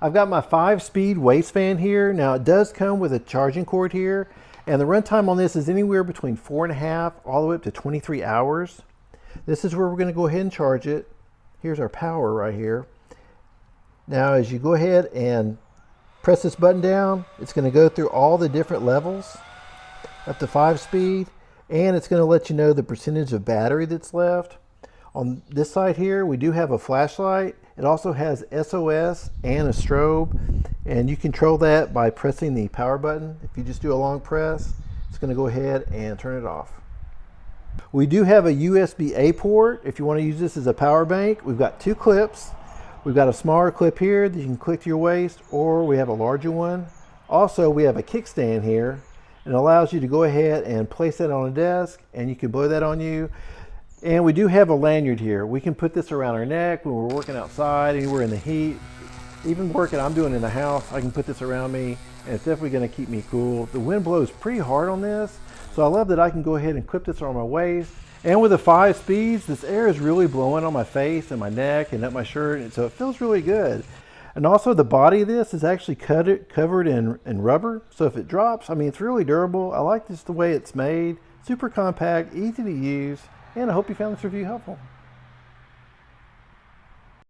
I've got my 5-speed waistband here. Now it does come with a charging cord here, and the runtime on this is anywhere between 4.5 all the way up to 23 hours. This is where we're going to go ahead and charge it. Here's our power right here. Now as you go ahead and press this button down, it's going to go through all the different levels up to 5-speed, and it's going to let you know the percentage of battery that's left. On this side here, we do have a flashlight. It also has SOS and a strobe, and you control that by pressing the power button. If you just do a long press, it's going to go ahead and turn it off. We do have a USB-A port if you want to use this as a power bank. We've got 2 clips. We've got a smaller clip here that you can click to your waist, or we have a larger one. Also, we have a kickstand here, and it allows you to go ahead and place that on a desk, and you can blow that on you. And we do have a lanyard here. We can put this around our neck when we're working outside, anywhere in the heat. Even working I'm doing in the house, I can put this around me, and it's definitely going to keep me cool. The wind blows pretty hard on this, so I love that I can go ahead and clip this around my waist. And with the 5 speeds, this air is really blowing on my face and my neck and up my shirt, and so it feels really good. And also the body of this is actually covered in rubber, so if it drops, I mean, it's really durable. I like just the way it's made. Super compact, easy to use. And I hope you found this review helpful.